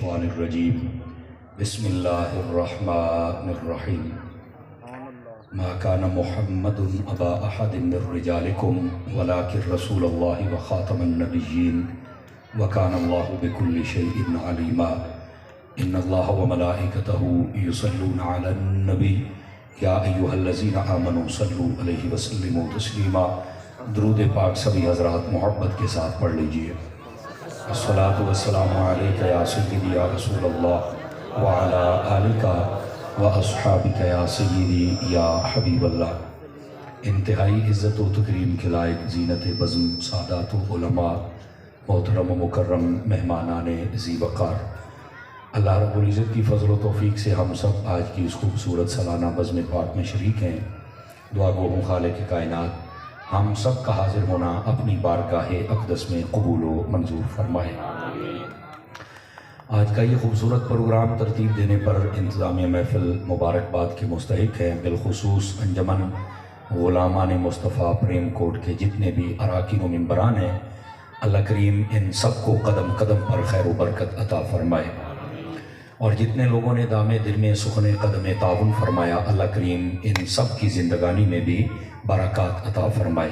الشیطان الرجیم بسم اللہ الرحمن الرحیم ما کان محمد ابا احد من رجالکم ولکن رسول اللہ وخاتم النبیین وکان اللہ بکل شیء علیما ان اللہ وملائکتہ یصلون علی النبی یا ایہا الذین آمنوا صلوا علیہ وسلموا تسلیما۔ درود پاک سبھی حضرات محبت کے ساتھ پڑھ لیجئے۔ الصلاۃ والسلام علیک یا سیدی یا رسول اللہ وعلی آلک و اصحابک یا سیدی یا حبیب اللہ۔ انتہائی عزت و تکریم کے لائق زینت بزم سادات و علماء، محترم و مکرم مہمانان ذی وقار، اللہ رب العزت کی فضل و توفیق سے ہم سب آج کی اس خوبصورت سالانہ بزم پاک میں شریک ہیں۔ دعا گو ہوں خالق کائنات ہم سب کا حاضر ہونا اپنی بارگاہ اقدس میں قبول و منظور فرمائے۔ آج کا یہ خوبصورت پروگرام ترتیب دینے پر انتظامیہ محفل مبارکباد کے مستحق ہیں، بالخصوص انجمن غلامان مصطفیٰ پریم کوٹ کے جتنے بھی اراکین و ممبران ہیں، اللہ کریم ان سب کو قدم قدم پر خیر و برکت عطا فرمائے، اور جتنے لوگوں نے دامِ دل میں سخن قدم تعاون فرمایا، اللہ کریم ان سب کی زندگانی میں بھی برکات عطا فرمائے۔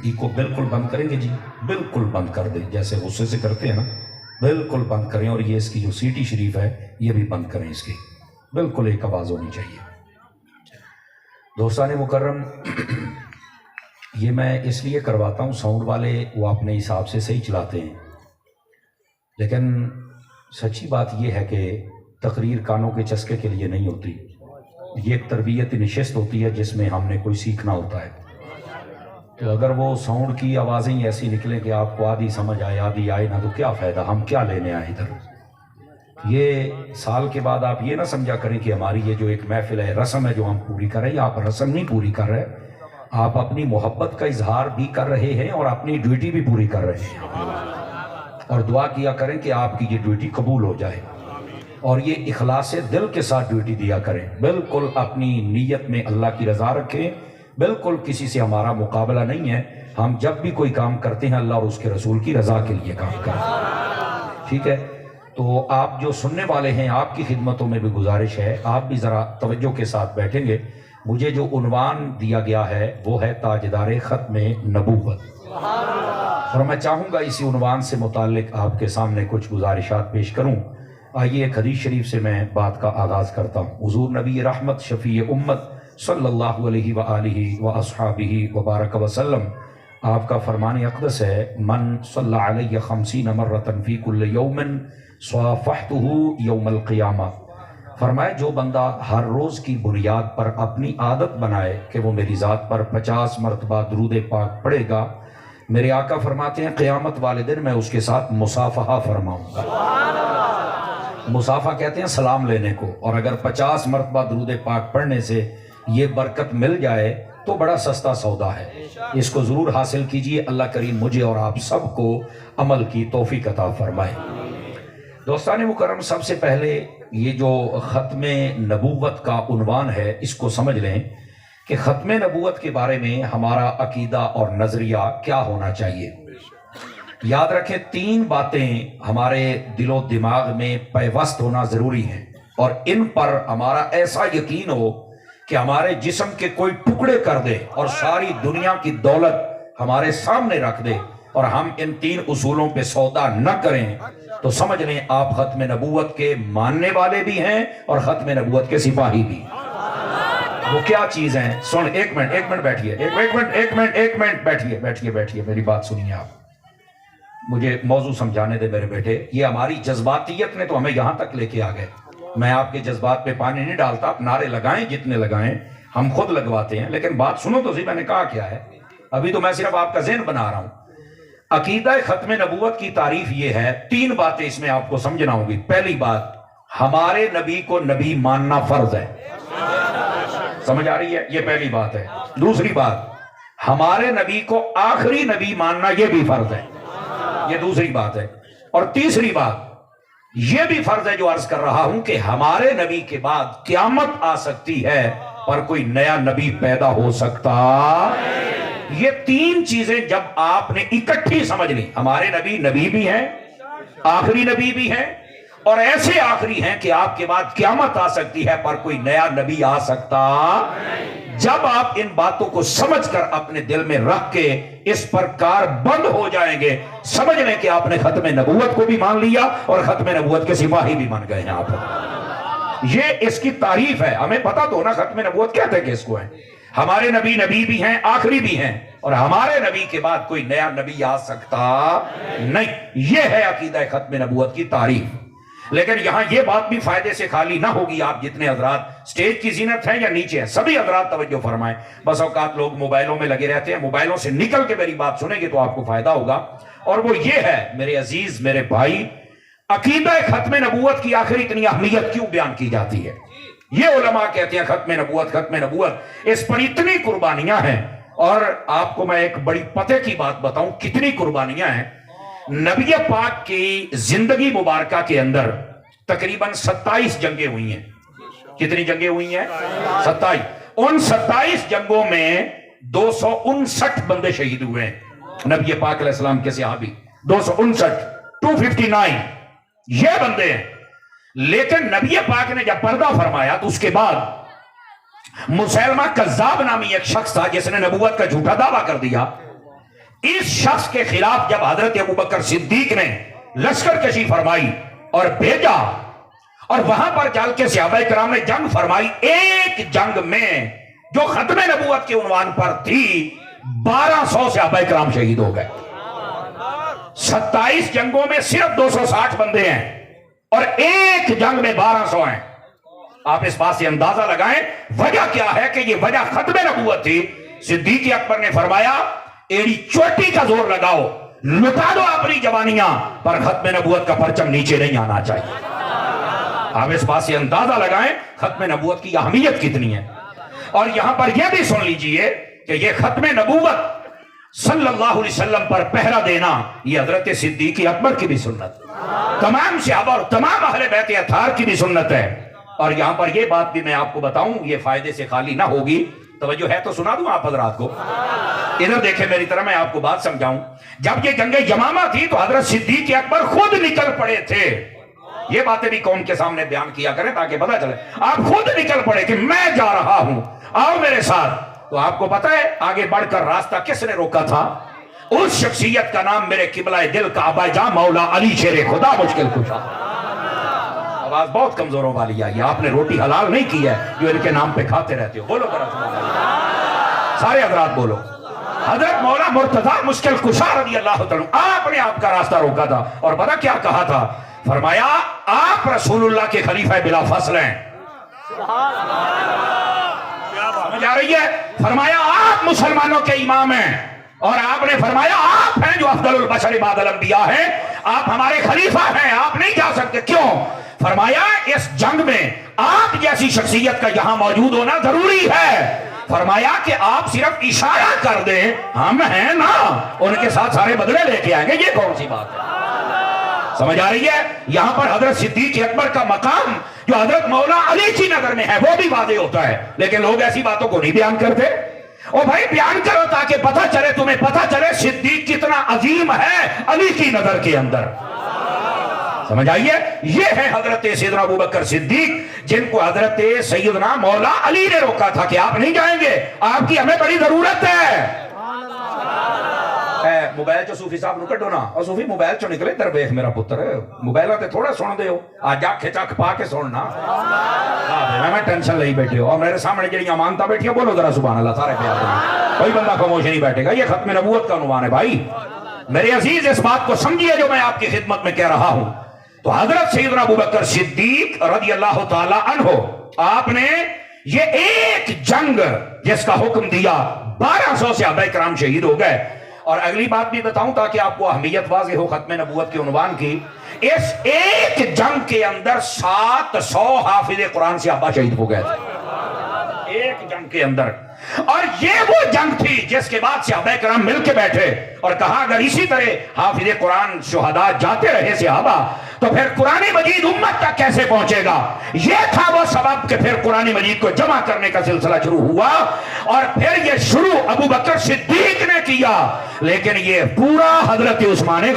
ای کو بالکل بند کریں گے جی، بالکل بند کر دیں، جیسے غصے سے کرتے ہیں نا، بالکل بند کریں، اور یہ اس کی جو سیٹی شریف ہے یہ بھی بند کریں، اس کی بالکل ایک آواز ہونی چاہیے۔ دوستان مکرم، یہ میں اس لیے کرواتا ہوں، ساؤنڈ والے وہ اپنے حساب سے صحیح چلاتے ہیں، لیکن سچی بات یہ ہے کہ تقریر کانوں کے چسکے کے لیے نہیں ہوتی، یہ ایک تربیتی نشست ہوتی ہے جس میں ہم نے کوئی سیکھنا ہوتا ہے۔ تو اگر وہ ساؤنڈ کی آوازیں ایسی نکلیں کہ آپ کو آدھی سمجھ آئے آدھی آئے نہ، تو کیا فائدہ، ہم کیا لینے آئے ادھر۔ یہ سال کے بعد آپ یہ نہ سمجھا کریں کہ ہماری یہ جو ایک محفل ہے، رسم ہے جو ہم پوری کر رہے ہیں، آپ رسم نہیں پوری کر رہے، آپ اپنی محبت کا اظہار بھی کر رہے ہیں اور اپنی ڈیوٹی بھی پوری کر رہے ہیں، اور دعا کیا کریں کہ آپ کی یہ ڈیوٹی قبول ہو جائے، اور یہ اخلاص دل کے ساتھ ڈیوٹی دیا کریں، بالکل اپنی نیت میں اللہ کی رضا رکھیں، بالکل کسی سے ہمارا مقابلہ نہیں ہے، ہم جب بھی کوئی کام کرتے ہیں اللہ اور اس کے رسول کی رضا کے لیے کام کرتے ہیں، ٹھیک ہے۔ تو آپ جو سننے والے ہیں، آپ کی خدمتوں میں بھی گزارش ہے، آپ بھی ذرا توجہ کے ساتھ بیٹھیں گے۔ مجھے جو عنوان دیا گیا ہے وہ ہے تاجدار ختم نبوت، اور میں چاہوں گا اسی عنوان سے متعلق آپ کے سامنے کچھ گزارشات پیش کروں۔ آئیے ایک حدیث شریف سے میں بات کا آغاز کرتا ہوں۔ حضور نبی رحمت شفیع امت صلی اللہ علیہ وآلہ واصحابہ وبارک وسلم، آپ کا فرمان اقدس ہے، من صلی علیہ 50 مرۃ فی کل یوم صافحتہ یوم القیامہ، فرمائے جو بندہ ہر روز کی بنیاد پر اپنی عادت بنائے کہ وہ میری ذات پر 50 مرتبہ درود پاک پڑھے گا، میرے آقا فرماتے ہیں قیامت والے دن میں اس کے ساتھ مصافحہ فرماؤں گا۔ مصافحہ کہتے ہیں سلام لینے کو، اور اگر 50 مرتبہ درود پاک پڑھنے سے یہ برکت مل جائے تو بڑا سستا سودا ہے، اس کو ضرور حاصل کیجئے۔ اللہ کریم مجھے اور آپ سب کو عمل کی توفیق عطا فرمائے۔ دوستان مکرم، سب سے پہلے یہ جو ختم نبوت کا عنوان ہے اس کو سمجھ لیں کہ ختم نبوت کے بارے میں ہمارا عقیدہ اور نظریہ کیا ہونا چاہیے۔ یاد رکھیں 3 باتیں ہمارے دل و دماغ میں پیوست ہونا ضروری ہیں، اور ان پر ہمارا ایسا یقین ہو کہ ہمارے جسم کے کوئی ٹکڑے کر دے اور ساری دنیا کی دولت ہمارے سامنے رکھ دے اور ہم ان 3 اصولوں پہ سودا نہ کریں تو سمجھ لیں آپ ختم نبوت کے ماننے والے بھی ہیں اور ختم نبوت کے سپاہی بھی۔ وہ کیا چیز ہیں؟ سن، ایک منٹ بیٹھیے، ایک منٹ بیٹھیے، میری بات سنیے آپ، مجھے موضوع سمجھانے دے میرے بیٹے۔ یہ ہماری جذباتیت نے تو ہمیں یہاں تک لے کے آ گئے، میں آپ کے جذبات پہ پانی نہیں ڈالتا، آپ نعرے لگائیں جتنے لگائیں، ہم خود لگواتے ہیں، لیکن بات سنو تو صحیح میں نے کہا کیا ہے، ابھی تو میں صرف آپ کا ذہن بنا رہا ہوں۔ عقیدہ ختم نبوت کی تعریف یہ ہے، 3 باتیں اس میں آپ کو سمجھنا ہوگی۔ پہلی بات، ہمارے نبی کو نبی ماننا فرض ہے، سمجھ آ رہی ہے؟ یہ پہلی بات ہے۔ دوسری بات، ہمارے نبی کو آخری نبی ماننا یہ بھی فرض ہے، یہ دوسری بات ہے۔ اور تیسری بات یہ بھی فرض ہے جو عرض کر رہا ہوں کہ ہمارے نبی کے بعد قیامت آ سکتی ہے پر کوئی نیا نبی پیدا ہو سکتا۔ یہ 3 چیزیں جب آپ نے اکٹھی سمجھ لی، ہمارے نبی نبی بھی ہیں، آخری نبی بھی ہیں، اور ایسے آخری ہیں کہ آپ کے بعد قیامت آ سکتی ہے پر کوئی نیا نبی آ سکتا. جب آپ ان باتوں کو سمجھ کر اپنے دل میں رکھ کے اس پر کار بند ہو جائیں گے, سمجھ لیں کہ آپ نے ختم نبوت کو بھی مان لیا اور ختم نبوت کے سپاہی بھی بن گئے ہیں آپ. یہ اس کی تعریف ہے. ہمیں پتا تو نا ختم نبوت کہتے ہیں کہ اس کو ہے. ہمارے نبی بھی ہیں, آخری بھی ہیں, اور ہمارے نبی کے بعد کوئی نیا نبی آ سکتا نہیں. یہ ہے عقیدہ ختم نبوت کی تعریف. لیکن یہاں یہ بات بھی فائدے سے خالی نہ ہوگی. آپ جتنے حضرات سٹیج کی زینت ہیں یا نیچے ہیں, سبھی حضرات توجہ فرمائیں. بس اوقات لوگ موبائلوں میں لگے رہتے ہیں, موبائلوں سے نکل کے میری بات سنیں گے تو آپ کو فائدہ ہوگا. اور وہ یہ ہے میرے عزیز, میرے بھائی, عقیدہ ختم نبوت کی آخر اتنی اہمیت کیوں بیان کی جاتی ہے؟ یہ علماء کہتے ہیں ختم نبوت, اس پر اتنی قربانیاں ہیں. اور آپ کو میں ایک بڑی پتے کی بات بتاؤں, کتنی قربانیاں ہیں. نبی پاک کی زندگی مبارکہ کے اندر تقریباً 27 جنگیں ہوئی ہیں. کتنی جنگیں ہوئی ہیں؟ 27. ان 27 جنگوں میں 259 بندے شہید ہوئے ہیں نبی پاک علیہ السلام کے صحابی. 259 یہ بندے ہیں. لیکن نبی پاک نے جب پردہ فرمایا تو اس کے بعد مسیلمہ کذاب نامی ایک شخص تھا جس نے نبوت کا جھوٹا دعویٰ کر دیا. اس شخص کے خلاف جب حضرت ابوبکر صدیق نے لشکر کشی فرمائی اور بھیجا, اور وہاں پر جال کے صحابہ کرام نے جنگ فرمائی, ایک جنگ میں جو ختم نبوت کے عنوان پر تھی 1200 صحابہ کرام شہید ہو گئے. 27 جنگوں میں صرف 260 بندے ہیں اور ایک جنگ میں 1200 ہیں. آپ اس بات سے اندازہ لگائیں وجہ کیا ہے کہ یہ وجہ ختم نبوت تھی. صدیق اکبر نے فرمایا ایڑی چوٹی کا زور لگاؤ, لٹا دو اپنی جوانیاں, پر ختم نبوت کا پرچم نیچے نہیں آنا چاہیے. آپ اس بات سے اندازہ لگائیں ختم نبوت کی اہمیت کتنی ہے. اور یہاں پر یہ بھی سن لیجئے کہ یہ ختم نبوت صلی اللہ علیہ وسلم پر پہرا دینا یہ حضرت صدیق اکبر کی بھی سنت, تمام صحابہ اور تمام اہل بیت اطہار کی بھی سنت ہے. اور یہاں پر یہ بات بھی میں آپ کو بتاؤں, یہ فائدے سے خالی نہ ہوگی. توجہ ہے تو سنا دوں آپ حضرات کو. ادھر دیکھیں میری طرح, میں آپ کو بات سمجھاؤں. جب یہ جنگ یمامہ تھی تو حضرت صدیق اکبر خود نکل پڑے تھے. یہ باتیں بھی قوم کے سامنے بیان کیا کریں تاکہ پتہ چلے. آپ خود نکل پڑے کہ میں جا رہا ہوں, آؤ میرے ساتھ. تو آپ کو پتہ ہے آگے بڑھ کر راستہ کس نے روکا تھا؟ اس شخصیت کا نام میرے قبلہ دل کا ابا جاں مولا علی شیر خدا مشکل کشا. آواز بہت کمزوروں والی آئی. آپ نے روٹی حلال نہیں کی ہے جو ان کے نام پہ کھاتے رہتے ہو. بولو ذرا سبحان اللہ, سارے حضرات بولو. حضرت مولا مرتضیٰ مشکل کشا رضی اللہ تعالیٰ آپ نے آپ کا راستہ روکا تھا. اور پتہ کیا کہا تھا؟ فرمایا آپ رسول اللہ کے خلیفہ بلا فصل ہیں. سمجھ آ رہی ہے؟ فرمایا آپ مسلمانوں کے امام ہیں. اور آپ نے فرمایا آپ ہیں جو افضل البشر بعد الانبیاء ہیں, آپ ہمارے خلیفہ ہیں, آپ نہیں جا سکتے. کیوں؟ فرمایا اس جنگ میں آپ جیسی شخصیت کا یہاں موجود ہونا ضروری ہے. فرمایا کہ آپ صرف اشارہ کر دیں, ہم ہیں نا, ان کے ساتھ سارے بدلے لے کے آئیں گے. یہ کون سی بات ہے؟ سمجھ آ رہی ہے؟ یہاں پر حضرت صدیق اکبر کا مقام جو حضرت مولا علی کی نظر میں ہے وہ بھی واضح ہوتا ہے. لیکن لوگ ایسی باتوں کو نہیں بیان کرتے. اور بھائی بیان کرو تاکہ پتہ چلے, تمہیں پتہ چلے صدیق کتنا عظیم ہے علی کی نظر کے اندر. سمجھ آئیے؟ یہ ہے حضرت سیدنا ابوبکر صدیق جن کو حضرت سیدنا مولا علی نے روکا تھا کہ آپ نہیں جائیں گے, آپ کی ہمیں بڑی ضرورت ہے. موبائل چو صوفی صاحب نو کڈو نا, اور صوفی موبائل چو نکلے در بیخ میرا پتر, موبائلہ تے تھوڑا سن دے ہو, آج آکھ کھچا کھپا کے سننا. میں ٹینشن لئی بیٹھے ہو, اور میرے سامنے جڑی امانتا بیٹھی ہو, بولو ذرا سبحان اللہ سارے پیار دیں. کوئی بندہ خاموش نہیں بیٹھے گا. یہ ختم نبوت کا عنوان ہے بھائی. میرے عزیز اس بات کو سمجھیے جو میں آپ کی خدمت میں کہہ رہا ہوں. تو حضرت سیدنا ابوبکر صدیق رضی اللہ تعالی عنہ, آپ نے یہ ایک جنگ جس کا حکم دیا 1200 صحابہ کرام شہید ہو گئے. اور اگلی بات بھی بتاؤں تاکہ آپ کو اہمیت واضح ہو ختم نبوت کے عنوان کی. اس ایک جنگ کے اندر 700 حافظ قرآن صحابہ شہید ہو گئے تھے ایک جنگ کے اندر. اور یہ وہ جنگ تھی جس کے بعد صحابہ کرام مل کے بیٹھے اور کہا اگر اسی طرح حافظ قرآن شہداء جاتے رہے صحابہ تو پھر قرآن مجید امت تک کیسے پہنچے گا. یہ تھا وہ سبب کہ پھر قرآن مجید کو جمع کرنے کا سلسلہ شروع ہوا. اور پھر یہ شروع ابوبکر صدیق نے کیا, لیکن یہ پورا حضرت عثمان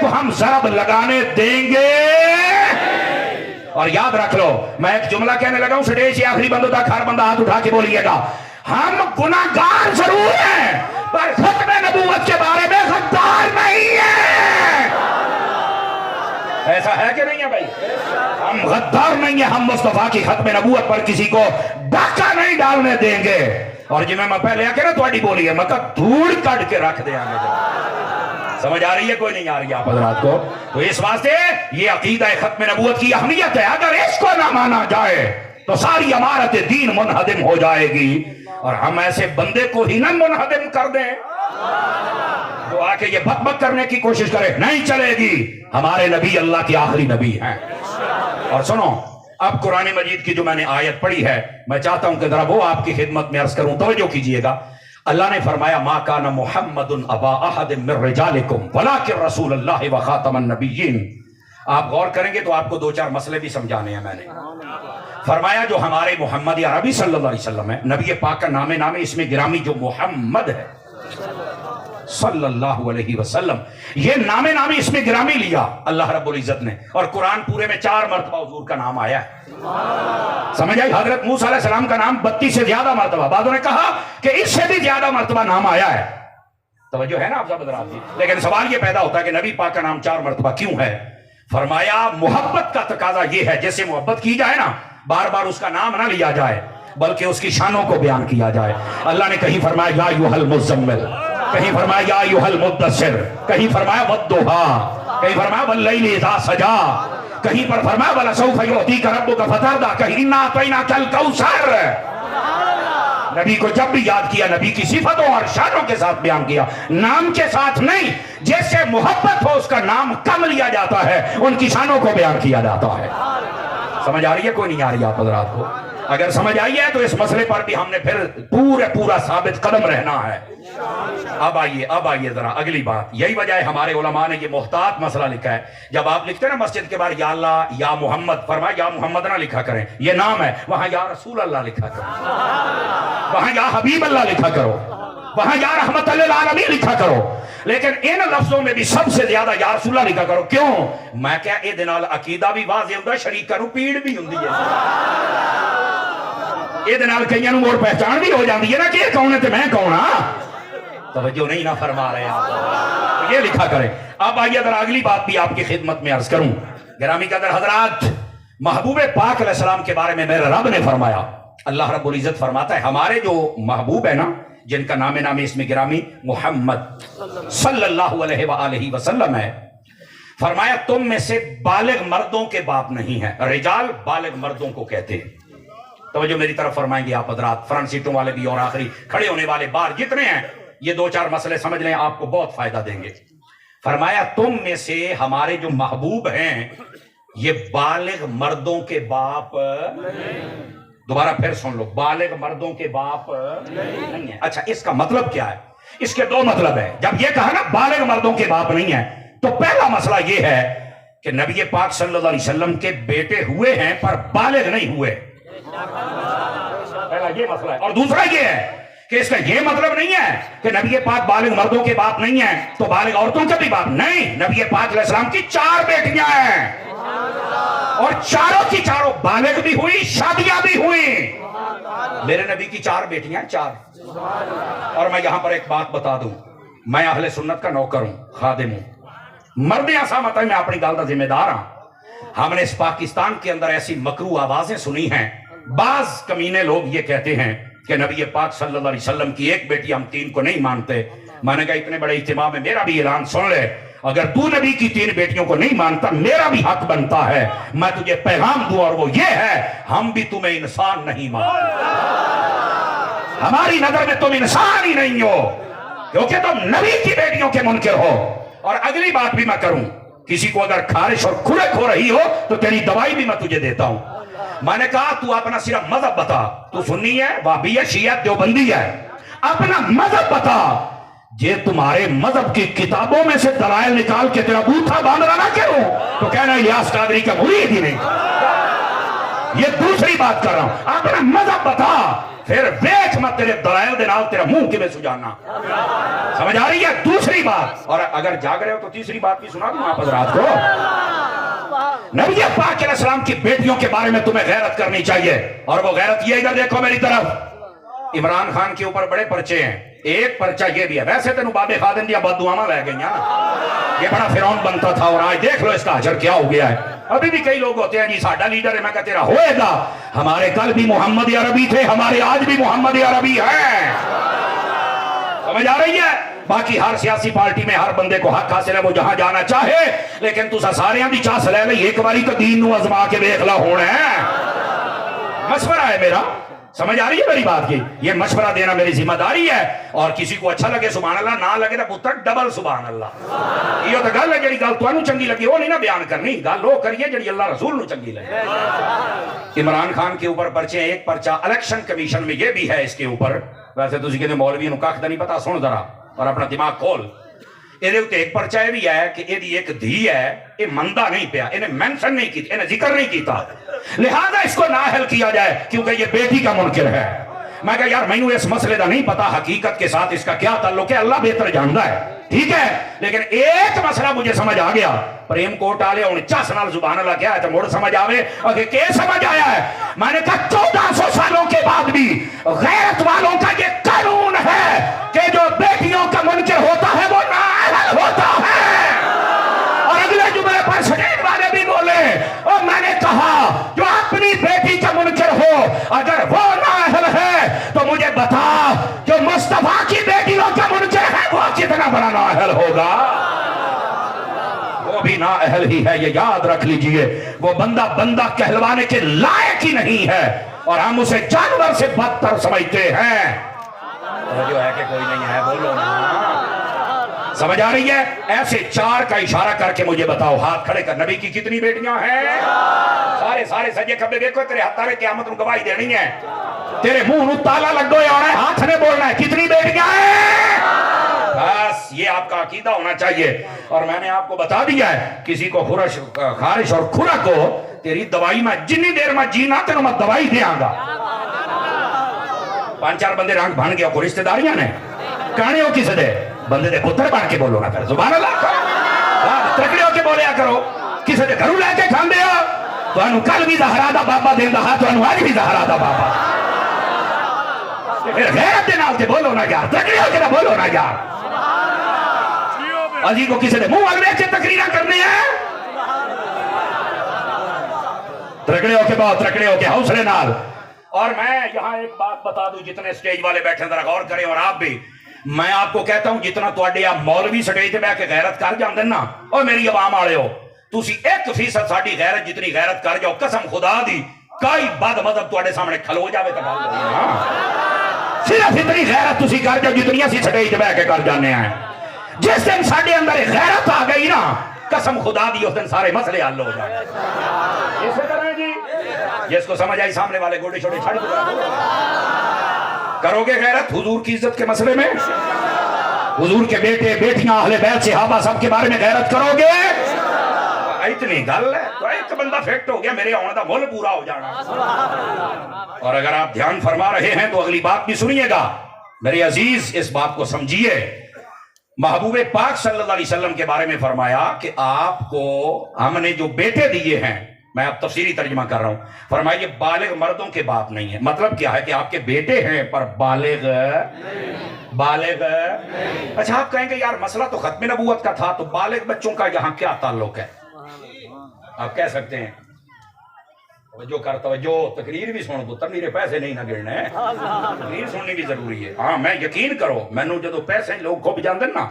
کو ہم ضرب لگانے دیں گے. اور یاد رکھ لو میں ایک جملہ کہنے لگا ہوں, سٹیج سے آخری بندوں تک ہر بندہ ہاتھ اٹھا کے بولیے گا, ہم گناہگار ضرور ہیں پر ختم نبوت کے بارے میں غدار نہیں ہیں. ایسا ہے کہ نہیں ہے بھائی؟ ہم غدار نہیں ہیں, ہم مصطفیٰ کی ختم نبوت پر کسی کو ڈاکہ نہیں ڈالنے دیں گے. اور جی میں پہلے آ کے نا تھوڑی بولی ہے, میں کہا دھوڑ کٹ کے رکھ دیں گے. سمجھ آ رہی ہے کوئی نہیں آ رہی ہے آپ حضرات کو؟ تو اس واسطے یہ عقیدہ ختم نبوت کی اہمیت ہے. اگر اس کو نہ مانا جائے تو ساری عمارت دین منہدم ہو جائے گی. اور ہم ایسے بندے کو ہی نہ منہدم کر دیں جو آ کے یہ بک بک کرنے کی کوشش کرے, نہیں چلے گی. ہمارے نبی اللہ کے آخری نبی ہیں. اور سنو, اب قرآن مجید کی جو میں نے آیت پڑھی ہے میں چاہتا ہوں کہ ذرا وہ آپ کی خدمت میں عرض کروں, توجہ کیجئے گا. اللہ نے فرمایا ما کان محمد ابا احد من رجالکم ولکن رسول اللہ وخاتم النبیین. آپ غور کریں گے تو آپ کو دو چار مسئلے بھی سمجھانے ہیں. میں نے فرمایا جو ہمارے محمد یا عربی صلی اللہ علیہ وسلم ہے, نبی پاک کا نام اس میں گرامی جو محمد ہے صلی اللہ علیہ وسلم, یہ نام اس میں گرامی لیا اللہ رب العزت نے. اور قرآن پورے میں 4 مرتبہ حضور کا نام آیا ہے. سمجھ آئی؟ حضرت موسیٰ علیہ السلام کا نام 32 سے زیادہ مرتبہ, بعضوں نے کہا کہ اس سے بھی زیادہ مرتبہ نام آیا ہے. توجہ ہے نا آپ سب حضرات؟ لیکن سوال یہ پیدا ہوتا ہے کہ نبی پاک کا نام 4 مرتبہ کیوں ہے؟ فرمایا محبت کا تقاضا یہ ہے جیسے محبت کی جائے نا, بار بار اس کا نام نہ لیا جائے بلکہ اس کی شانوں کو بیان کیا جائے. اللہ نے کہیں فرمایا یا ایھا المزمل, کہیں فرمایا یا ایھا المدثر, کہیں فرمایا والضحیٰ, کہیں فرمایا واللیل اذا سجا, کہیں پر فرمایا ولسوف یعطیک ربک فترضی, کہیں انا اعطیناک الکوثر. نبی کو جب بھی یاد کیا نبی کی صفتوں اور شانوں کے ساتھ بیان کیا, نام کے ساتھ نہیں. جیسے محبت ہو اس کا نام کم لیا جاتا ہے, ان کی شانوں کو بیان کیا جاتا ہے. سمجھ آ رہی ہے کوئی نہیں آ رہی آپ حضرات کو؟ اگر سمجھ آئی ہے تو اس مسئلے پر بھی ہم نے پھر پورا ثابت قدم رہنا ہے. اب آئیے ذرا اگلی بات. یہی وجہ ہے ہمارے علماء نے یہ محتاط مسئلہ لکھا ہے. جب آپ لکھتے ہیں نا مسجد کے بعد یا اللہ یا محمد, فرمایا یا محمد نہ لکھا کریں, یہ نام ہے. وہاں یا رسول اللہ لکھا کرو, وہاں یا حبیب اللہ لکھا کرو, وہاں یا رحمت للعالمین لکھا کرو. لیکن ان لفظوں میں بھی سب سے زیادہ یا رسول اللہ لکھا کرو. کیوں؟ میں کیا اے دنال عقیدہ بھی واضح ہوتا ہے, شریک کروں پیڑ بھی ہوندی ہے. اے دنال کئیاں نوں مور پہچان بھی ہو جاندی ہے نا کہ یہ کون ہے تے میں کون ہاں. توجہ نہیں نہ فرما رہے آپ, یہ لکھا کریں. اب آئیے اگر اگلی بات بھی آپ کی خدمت میں عرض کروں. گرامی قدر حضرات, محبوب پاک علیہ السلام کے بارے میں میرے رب نے فرمایا, اللہ رب العزت فرماتا ہے ہمارے جو محبوب ہے نا, جن کا نام اس میں گرامی محمد صلی اللہ علیہ وآلہ وسلم ہے, فرمایا تم میں سے بالغ مردوں کے باپ نہیں ہے. رجال بالغ مردوں کو کہتے ہیں. توجہ میری طرف فرمائیں گے آپ حضرات, فرنٹ سیٹوں والے بھی اور آخری کھڑے ہونے والے بار جتنے ہیں, یہ 2-4 مسئلے سمجھ لیں, آپ کو بہت فائدہ دیں گے. فرمایا تم میں سے ہمارے جو محبوب ہیں یہ بالغ مردوں کے باپ دوبارہ پھر سن لو, بالغ مردوں کے باپ نہیں ہے. اچھا اس کا مطلب کیا ہے؟ اس کے 2 مطلب ہے. جب یہ کہا نا بالغ مردوں کے باپ نہیں ہے, تو پہلا مسئلہ یہ ہے کہ نبی پاک صلی اللہ علیہ وسلم کے بیٹے ہوئے ہیں پر بالغ نہیں ہوئے. پہلا یہ مسئلہ ہے. اور دوسرا یہ ہے کہ اس کا یہ مطلب نہیں ہے کہ نبی پاک بالغ مردوں کے باپ نہیں ہیں تو بالغ عورتوں کے بھی باپ نہیں. نبی پاک علیہ السلام کی 4 بیٹیاں ہیں اور چاروں کی چاروں بالغ بھی ہوئی, شادیاں بھی ہوئی. میرے نبی کی 4 بیٹیاں, 4. اور میں یہاں پر ایک بات بتا دوں, میں اہل سنت کا نوکر ہوں, خادم ہوں. مرد ایسا مت ہے میں اپنی گل کا ذمہ دار ہوں. ہم نے اس پاکستان کے اندر ایسی مکروہ آوازیں سنی ہیں, بعض کمینے لوگ یہ کہتے ہیں کہ نبی پاک صلی اللہ علیہ وسلم کی 1 بیٹی ہم 3 کو نہیں مانتے. میں نے کہا اتنے بڑے اجتماع میں میرا بھی اعلان سن لے, اگر تو نبی کی 3 بیٹیوں کو نہیں مانتا میرا بھی حق بنتا ہے میں تجھے پیغام دوں, اور وہ یہ ہے ہم بھی تمہیں انسان نہیں مانتے. ہماری نظر میں تم انسان ہی نہیں ہو کیونکہ تم نبی کی بیٹیوں کے منکر ہو. اور اگلی بات بھی میں کروں, کسی کو اگر خارش اور کھڑک ہو رہی ہو تو تیری دوائی بھی میں تجھے دیتا ہوں. میں نے کہا تو اپنا صرف مذہب بتا, تو سنی ہے, وہابی ہے, شیعہ, دیوبندی ہے, اپنا مذہب بتا. یہ تمہارے مذہب کی کتابوں میں سے دلائل نکال کے تیرا بوتھا باندھنا نہ کروں تو کہنا الیاس قادری کا مرید ہی نہیں. یہ دوسری بات کر رہا ہوں. اپنا مذہب بتا پھر ویکھ میں تیرے دلائل دے نال تیرا منہ کیویں سجانا. سمجھ آ رہی ہے؟ دوسری بات. اور اگر جاگ رہے ہو تو تیسری بات بھی سنا دوں آپ حضرات کو. نبی پاک علیہ السلام کی بیٹیوں کے بارے میں تمہیں غیرت کرنی چاہیے. اور وہ غیرت یہ، ادھر دیکھو میری طرف. عمران خان کے اوپر بڑے پرچے ہیں. ایک پرچہ یہ بھی ہے، ویسے تینوں باب خادم دیا بد دعاواں لے گئی نا، یہ بڑا فرعون بنتا تھا اور آج دیکھ لو اس کا اجر کیا ہو گیا ہے. ابھی بھی کئی لوگ ہوتے ہیں جی ساڈا لیڈر ہے، میں کہا تیرا ہوئے گا. ہمارے کل بھی محمد عربی تھے، ہمارے آج بھی محمد عربی ہیں. سمجھ آ رہی ہے؟ باقی ہر سیاسی پارٹی میں ہر بندے کو حق حاصل ہے وہ جہاں جانا چاہے، لیکن تسا سارے دی چاس لے لئی ایک باری تو دین نو ازما کے دیکھ لا ہونا ہے. مشورہ ہے میرا. سمجھ آ رہی ہے میری بات کی؟ یہ مشورہ دینا میری ذمہ داری ہے. اور کسی کو اچھا لگے سبحان اللہ، نہ لگے تو پتر ڈبل سبحان اللہ. یہ تو گل ہے جڑی گل تانوں چنگی لگی وہ نہیں نا بیان کرنی، گل وہ کریے جڑی اللہ رسول نو چنگی لگے. عمران خان کے اوپر پرچے. ایک پرچہ الیکشن کمیشن میں یہ بھی ہے اس کے اوپر. ویسے تسی کہتے مولوی نو کھ نہیں پتا، سن ذرا اور اپنا دماغ کھول. یہ ایک پرچہ یہ بھی ہے کہ یہ ایک دھی ہے، یہ مندہ نہیں پیا، انہیں مینشن نہیں کی، انہیں ذکر نہیں کیتا، لہذا اس کو نااہل کیا جائے کیونکہ یہ بیٹی کا منکر ہے. میں کہا یار مینوں اس مسئلے دا نہیں پتا حقیقت کے ساتھ اس کا کیا تعلق ہے، اللہ بہتر جانتا ہے، ٹھیک ہے. لیکن ایک مسئلہ مجھے سمجھ آ گیا. پریم کوٹ والے ہوں چس نال زبان اللہ کیا ہے تو مڑ سمجھ آوے کہ کیا سمجھ آیا ہے. میں نے کہا 1400 سالوں کے بعد بھی غیرت والوں کا یہ قانون ہے کہ جو بیٹیوں کا منکر ہوتا ہے وہ نااہل ہوتا ہے. اور اگلے جملے پر سٹیج والے بھی بولے اور میں نے کہا جو اپنی بیٹی کا منکر ہو اگر وہ نااہل ہے تو مجھے بتا جو مصطفیٰ کی بیٹیوں کا منکر ہے وہ کتنا بڑا نااہل ہوگا. وہ بھی نااہل ہی ہے، یہ یاد رکھ لیجئے. وہ بندہ کہلوانے کے لائق ہی نہیں ہے اور ہم اسے جانور سے بدتر سمجھتے ہیں. جو ہے کہ کوئی نہیں ہے بولو نا. سمجھ آ رہی ہے؟ ایسے چار کا اشارہ کر کے مجھے بتاؤ، ہاتھ کھڑے کر، نبی کی کتنی بیٹیاں ہیں؟ سارے سجے کھبے دیکھو تیرے ہتھارے قیامت نو گواہی دینی ہے. تیرے منہ نو تالا لگو ہونا ہے، ہاتھ نے بولنا ہے کتنی بیٹیاں ہیں. بس یہ آپ کا عقیدہ ہونا چاہیے. اور میں نے آپ کو بتا دیا ہے کسی کو خارش اور کھرک ہو تیری دوائی میں جنی دیر میں جینا تینوں میں دوائی دیاں گا. 5-4 بندے رنگ بھان گیا کو رشتہ داریاں نے کہانی ہو کسی دے بندے دے پتر بن کے بولو نا پھر زبان اللہ ترکڑے ہو کے بولیا کرو. کسی دے گھروں لے کے کھاندے ہو تو انہوں کل بھی زہرا دا بابا دین دا تو انہوں آج بھی زہرا دا بابا. پھر غیرت دے نال کے بولو نا یار، ترکڑے ہو کے نا بولو نا یار. عزیز کو کسی دے منہ اگلے کے تقریرہ کرنے ہیں. ترکڑے ہو کے بہت ترکڑے ہو کے حوصلے نال. اور میں یہاں ایک بات بتا دوں، جتنے سٹیج والے بیٹھے ذرا غور کریں اور آپ بھی. میں آپ کو کہتا ہوں جتنا تواڈے آپ مولوی سٹیج تے بیٹھ کے غیرت کر جاندے نا، اور میری عوام والے ہو تسی 1% ساڈی غیرت جتنی غیرت کر جاؤ قسم خدا دی کئی بد مذہب تواڈے سامنے کھلو جاوے تے گل نہیں. ہاں صرف اتنی غیرت تسی کر جاؤ جتنی اسی سٹیج تے بیٹھ کے کر جانے ہیں. جس دن ساڈے اندر غیرت آ گئی نا قسم خدا دی اس دن سارے مسئلے حل ہو جائیں. اسی طرح جی جس کو سمجھ آئی سامنے والے گوڑے چھوڑے چھڑ کرو گے غیرت حضور کی عزت کے مسئلے میں، حضور کے بیٹے بیٹیاں اہل بیت صحابہ سب کے بارے میں غیرت کرو گے. اتنی گل ہے تو ایک بندہ فیکٹ ہو گیا میرے آنے دا مول پورا ہو جانا. اور اگر آپ دھیان فرما رہے ہیں تو اگلی بات بھی سنیے گا میرے عزیز. اس بات کو سمجھیے. محبوب پاک صلی اللہ علیہ وسلم کے بارے میں فرمایا کہ آپ کو ہم نے جو بیٹے دیے ہیں، میں اب تفسیری ترجمہ کر رہا ہوں، فرمایا یہ بالغ مردوں کے باپ نہیں ہے. مطلب کیا ہے کہ آپ کے بیٹے ہیں پر بالغ. اچھا آپ کہیں گے یار مسئلہ تو ختم نبوت کا تھا تو بالغ بچوں کا یہاں کیا تعلق ہے؟ آپ کہہ سکتے ہیں توجہ تقریر بھی سن پتر میرے پیسے نہیں نہ گرنے، تقریر سننی بھی ضروری ہے. ہاں میں یقین کرو مینوں جدو پیسے لوگ کھب جاندے نا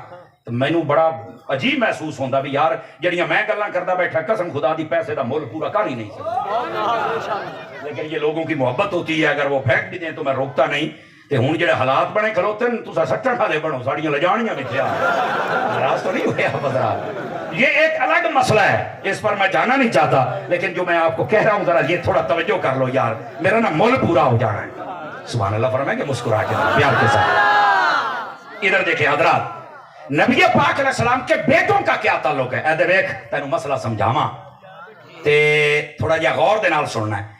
تو مینوں بڑا عجیب محسوس ہوندا بھی یار جڑیاں میں گلاں کردا بیٹھا قسم خدا دی پیسے دا مول پورا کر ہی نہیں سکتا. لیکن یہ لوگوں کی محبت ہوتی ہے، اگر وہ پھینک بھی دیں تو میں روکتا نہیں. تے ہن جڑے حالات بنے کھلوتے ہیں تساں سٹن والے بنو ساڑیاں لجانیاں وچ ناراض تو نہیں ہویا پترا. یہ ایک الگ مسئلہ ہے، اس پر میں جانا نہیں چاہتا، لیکن جو میں آپ کو کہہ رہا ہوں ذرا یہ تھوڑا توجہ کر لو یار، میرا نا مول پورا ہو جانا ہے. سبحان اللہ فرمائیں کہ مسکرا کے پیار کے ساتھ. ادھر دیکھیں حضرات، نبی پاک علیہ السلام کے بیٹوں کا کیا تعلق ہے؟ اے دیکھ تینوں مسئلہ سمجھاواں تے تھوڑا جہا غور دے نال سننا ہے.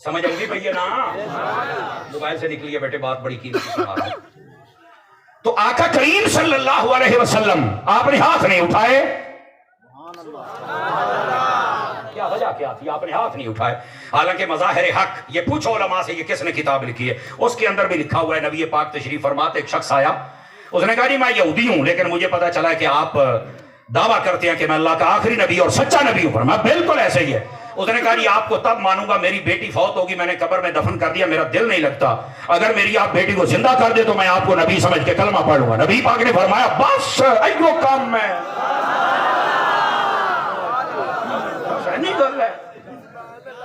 سمجھ آؤگی بھیا نا؟ موبائل سے نکلیے بیٹے، بات بڑی قیمتی سنا رہا ہوں۔ تو آقا کریم صلی اللہ علیہ وسلم آپ نے ہاتھ نہیں اٹھائے، کیا وجہ کیا تھی آپ نے ہاتھ نہیں اٹھائے؟ حالانکہ مظاہر حق، یہ پوچھو علماء سے یہ کس نے کتاب لکھی ہے، اس کے اندر بھی لکھا ہوا ہے، نبی پاک تشریف فرماتے ایک شخص آیا، اس نے کہا جی میں یہودی ہوں لیکن مجھے پتا چلا ہے کہ آپ دعویٰ کرتے ہیں کہ میں اللہ کا آخری نبی اور سچا نبی ہوں۔ فرمایا بالکل ایسے ہی ہے۔ اس نے کہا جی آپ کو تب مانوں گا، میری بیٹی فوت ہوگی، میں نے قبر میں دفن کر دیا، میرا دل نہیں لگتا، اگر میری آپ بیٹی کو زندہ کر دے تو میں آپ کو نبی سمجھ کے کلمہ پڑھ لوں گا۔ نبی پاک نے فرمایا بس ایو کام میں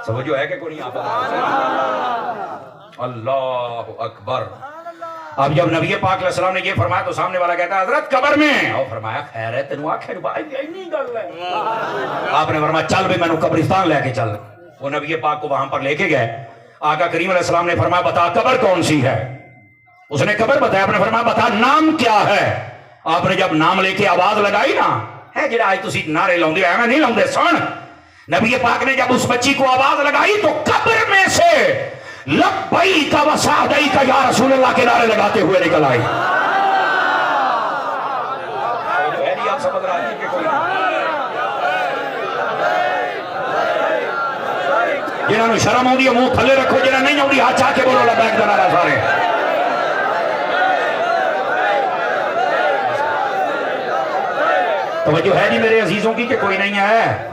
سمجھو ہے کہ کوئی نہیں؟ آپ اللہ اکبر۔ اب جب نبی پاک علیہ السلام نے یہ فرمایا تو سامنے والا کہتا ہے حضرت قبر میں، اور فرمایا خیر ہے تینوں آخر بھائی نہیں گل ہے۔ آپ نے فرمایا چل بھی مینوں قبرستان لے کے چل۔ وہ نبی پاک کو وہاں پر لے کے گئے، آقا کریم علیہ السلام نے فرمایا بتا قبر کون سی ہے؟ اس نے قبر بتایا، آپ نے فرمایا بتا نام کیا ہے؟ آپ نے جب نام لے کے آواز لگائی نا، ہے جڑا آج تسی نعرے لاؤندے ہو، میں نہیں لاؤندے، سن نبی پاک نے جب اس بچی کو آواز لگائی تو قبر میں سے لبیک و سعدیک یا رسول اللہ کے نعرے لگاتے ہوئے نکل آئی۔ آپ سمجھ رہا ہے کہ کوئی جنہوں نے شرم ہوندی ہے منہ تھلے رکھو، جنہوں نہیں ہوندی ہاتھ چاہ کے بولو لبیک دا نعرہ سارے۔ توجہ ہے جی میرے عزیزوں کی کہ کوئی نہیں ہے؟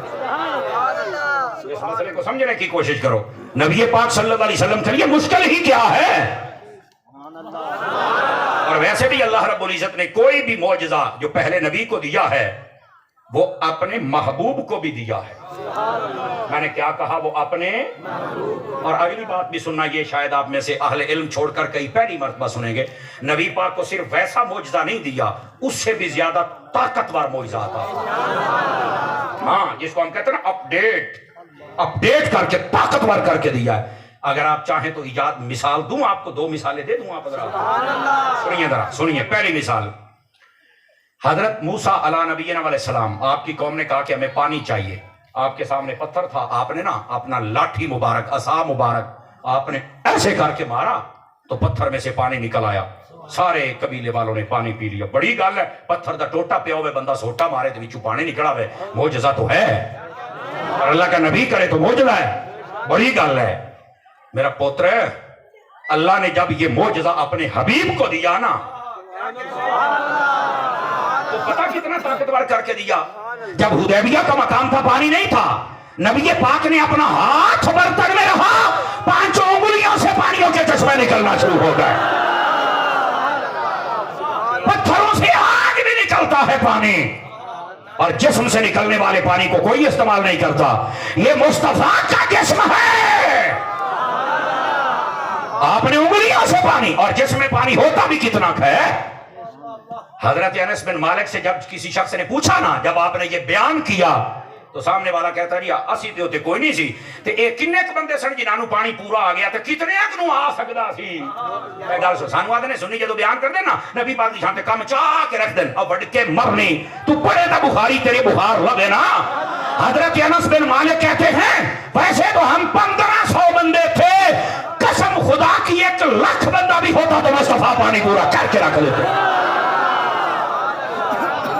اس مسئلے کو سمجھنے کی کوشش کرو۔ نبی پاک صلی اللہ علیہ وسلم کے لیے مشکل ہی کیا ہے؟ اور ویسے بھی اللہ رب العزت نے کوئی بھی معجزہ جو پہلے نبی کو دیا ہے وہ اپنے محبوب کو بھی دیا ہے۔ میں نے کیا کہا؟ وہ اپنے۔ اور اگلی بات بھی سننا، یہ شاید آپ میں سے اہل علم چھوڑ کر کئی پہلی مرتبہ سنیں گے، نبی پاک کو صرف ویسا معجزہ نہیں دیا، اس سے بھی زیادہ طاقتور معجزہ تھا۔ ہاں جس کو ہم کہتے ہیں نا اپڈیٹ کر کے طاقتور کر کے دیا ہے۔ اگر آپ چاہیں تو ایجاد مثال دوں آپ کو، 2 مثالیں دے دوں آپ حضرات؟ سنیے پہلی مثال، حضرت موسیٰ علیہ نبینا علیہ السلام، آپ کی قوم نے کہا کہ ہمیں پانی چاہیے، آپ کے سامنے پتھر تھا، آپ نے نا اپنا لاٹھی مبارک، عصا مبارک آپ نے ایسے کر کے مارا تو پتھر میں سے پانی نکل آیا، سارے قبیلے والوں نے پانی پی لیا۔ بڑی گل ہے، پتھر دا ٹوٹا پیا ہوئے بندہ سوٹا مارے تو وچوں پانی نکلا ہوئے، معجزہ تو ہے، اور اللہ کا نبی کرے تو معجزہ ہے، بڑی گل ہے۔ میرا پوتر ہے، اللہ نے جب یہ معجزہ اپنے حبیب کو دیا نا تو پتہ کتنا طاقتور کر کے دیا۔ جب حدیبیہ کا مقام تھا پانی نہیں تھا، نبی پاک نے اپنا ہاتھ برتن میں رہا، 5 انگلیوں سے پانیوں کے چشمے نکلنا شروع ہو گئے، پتھروں سے آج بھی نکلتا ہے پانی، اور جسم سے نکلنے والے پانی کو کوئی استعمال نہیں کرتا۔ یہ مصطفیٰ کا جسم ہے، آپ نے انگلیوں سے پانی، اور جسم میں پانی ہوتا بھی کتنا ہے۔ حضرت انس بن مالک سے جب کسی شخص نے پوچھا نا، جب آپ نے یہ بیان کیا تو سامنے والا کہتا رہا اسی تے ہوتے کوئی نہیں سی تے اے کنے ک بندے سن جنہاں پانی پورا آ گیا تے کتنے اک نو آ سکدا سی۔ اے گل سانو آدھے نے سنی جدو بیان کر دے نا نبی پاک دی شان تے کم چاہ کے رکھ دین، اور وڈ کے مرنی تو پڑھے تا بخاری تیرے بخار لگے نا۔ حضرت انس بن مالک کہتے ہیں ویسے تو ہم 1500 بندے تھے، قسم خدا کی 1 لاکھ بندہ بھی ہوتا تو مصطفیٰ پانی پورا کر کے رکھ لیتے۔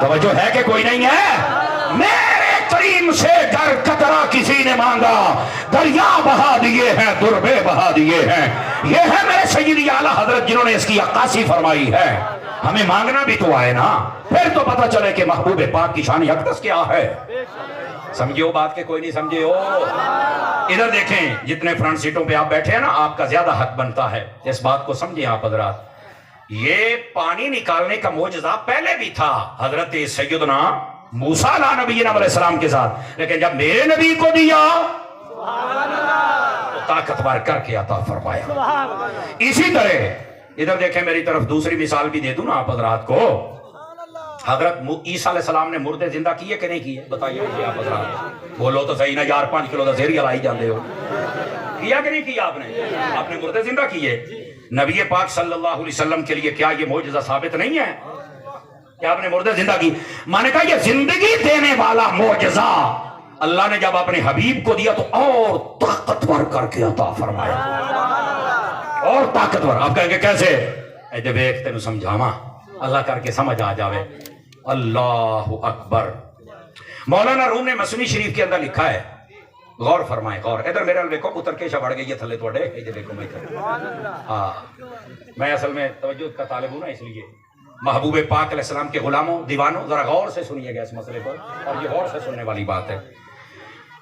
توجہ ہے کہ کوئی نہیں ہے؟ میرے کریم سے گر قطرہ کسی نے مانگا، دریا بہا دیے ہیں، دربے بہا دیے ہیں۔ یہ ہے میرے سیدی اعلیٰ حضرت جنہوں نے اس کی عکاسی فرمائی ہے۔ ہمیں مانگنا بھی تو آئے نا، پھر تو پتہ چلے کہ محبوب پاک کی شان اقدس کیا ہے۔ سمجھے بات کے کوئی نہیں سمجھے ہو؟ ادھر دیکھیں جتنے فرنٹ سیٹوں پہ آپ بیٹھے ہیں نا، آپ کا زیادہ حق بنتا ہے، اس بات کو سمجھیں آپ حضرات۔ یہ پانی نکالنے کا معجزہ پہلے بھی تھا حضرت سیدنا موسیٰ علیہ نبینا علیہ السلام کے ساتھ، لیکن جب میرے نبی کو دیا تو طاقتور کر کے عطا فرمایا۔ اسی طرح ادھر دیکھیں میری طرف دوسری مثال بھی دے دوں نا آپ حضرات کو۔ حضرت عیسیٰ علیہ السلام نے مردے زندہ کیے کہ نہیں کیے؟ بتائیے مجھے آپ حضرات، بولو تو صحیح نا یار، 5 کلو دا زیری لائی جاندے ہو، کیا کہ نہیں کیا آپ نے مردے زندہ کیے؟ نبی پاک صلی اللہ علیہ وسلم کے لیے کیا یہ معجزہ ثابت نہیں ہے کہ آپ نے مردے زندہ کی؟ میں نے کہا یہ زندگی دینے والا معجزہ اللہ نے جب اپنے حبیب کو دیا تو اور طاقتور کر کے عطا فرمایا، اور طاقتور. آپ کہیں گے کیسے؟ اے جب ایک تینوں سمجھاواں اللہ کر کے سمجھ آ جاوے. اللہ اکبر. مولانا روم نے مثنوی شریف کے اندر لکھا ہے، غور فرمائیں، غور. ادھر میرے دیکھو اتر کے بڑھ گئی ہے تھلے توڑے. ادھر دیکھو میں ہاں، میں اصل میں توجہ کا طالب ہوں نا، اس لیے محبوب پاک علیہ السلام کے غلاموں دیوانوں ذرا غور سے سنیے گا اس مسئلے پر، اور یہ غور سے سننے والی بات ہے.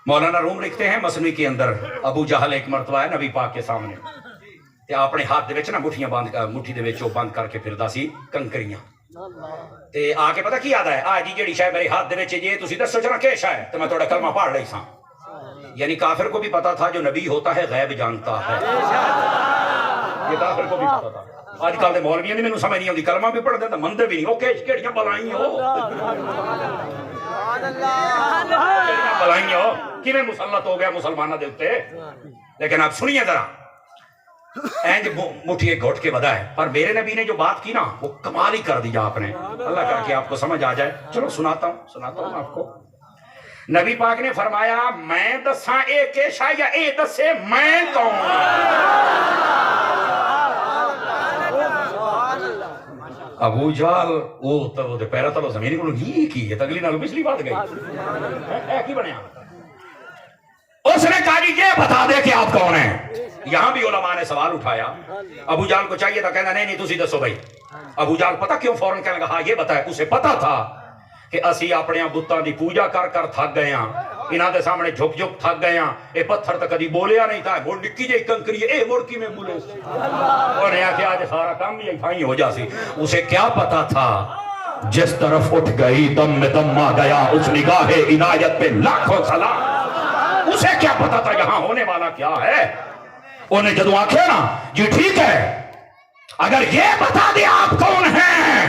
مولانا روم لکھتے ہیں مثنوی کے اندر، ابو جہل ایک مرتبہ ہے نبی پاک کے سامنے تے اپنے ہاتھ دے وچ نا مٹھیاں باندھ مٹھی دے وچ بند کر کے پھردا سی کنکریاں تے آ کے پتہ کی آدا ہے، آ جی جیڑی شے میرے ہاتھ دے وچ جے تسی دسو چنا کہ شے تے میں تہاڈا کلمہ پڑھ لئی ساں. یعنی کافر کو بھی پتا تھا جو نبی ہوتا ہے غیب جانتا ہے، یہ کافر کو بھی پتا تھا. آج کل دے مولویاں دی مینوں سمجھ نہیں آندی، کلمہ بھی پڑھ دے تے مندے بھی نہیں، او کیڑیاں بلائیں ہو بلائیں ہو کیویں مسلط ہو گیا مسلماناں دے اوتے. لیکن آپ سنیے ذرا، اینج مٹھی ایک گھٹ کے بدا ہے، پر میرے نبی نے جو بات کی نا وہ کمال ہی کر دیا آپ نے. اللہ کر کے آپ کو سمجھ آ جائے. چلو سناتا ہوں آپ کو. نبی پاک نے فرمایا میں دساں اے کیشا یا اے دسے میں کون. ابو جہل وہ تو پیرا تلو زمین کو ہی کی ہے، تگلی نالو پچھلی بات گئی اے کی بنیا. اس نے کہا جی یہ بتا دے کہ آپ کون ہیں. یہاں بھی علماء نے سوال اٹھایا. ابو جہل کو چاہیے تھا کہنا نہیں تسی دسو بھائی. ابو جہل پتہ کیوں فوراں کہنے لگا ہاں یہ بتائے. اسے پتا تھا کہ اسی اپنے بتاں دی پوجا کر کر تھک گئے ہاں، انہاں دے سامنے جھک جھک تھک گئے ہاں. اے پتھر تے کدی بولیا نہیں تھا، مڑ نکی جی کنکری اے مڑکی میں بولے. اور یہ کہ آج سارا کام ہی بھائی ہو جاسی. اسے کیا پتا تھا جس طرف اٹھ گئی دم میں دم آ گیا، اس نگاہ عنایت پہ لاکھوں سلام. اسے کیا پتا تھا یہاں ہونے والا کیا ہے. انہیں جدو آنکھیں نا جی ٹھیک ہے اگر یہ بتا دیا آپ کون ہیں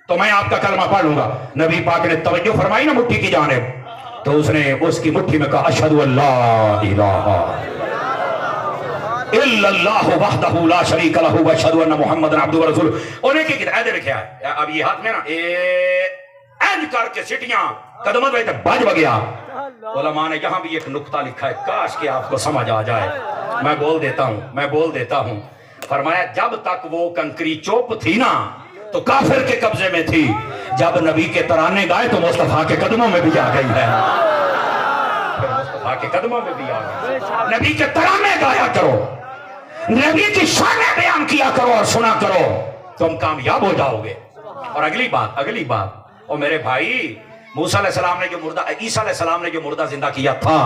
تو میں آپ کا کلمہ پڑھ لوں گا. نبی پاک نے توجہ فرمائی نا مٹھی کی جانب، تو اس نے اس کی مٹھی میں کہا اشہدو اللہ الہ الا اللہ وحدہ لا شریک لہ واشہدو ان محمد عبدہ ورسولہ. انہیں کی کہتے ہیں لکھا ہے اب یہ ہاتھ میں نا اینج کر کے سٹیاں قدموں میں بج گیا. علماء نے یہاں بھی ایک نقطہ لکھا ہے، کاش کہ آپ کو سمجھ آ جائے. میں بول دیتا ہوں. فرمایا جب تک وہ کنکری چوپ تھی نا تو کافر کے قبضے میں تھی، جب نبی کے ترانے گائے تو مصطفیٰ کے قدموں میں بھی آ گئی ہے. مصطفیٰ کے قدموں میں بھی آ گئی. نبی کے ترانے گایا کرو، نبی کی شانیں بیان کیا کرو اور سنا کرو، تم کامیاب ہو جاؤ گے. اور اگلی بات اور میرے بھائی، موسیٰ علیہ السلام نے جو مردہ عیسیٰ علیہ السلام نے جو مردہ زندہ کیا تھا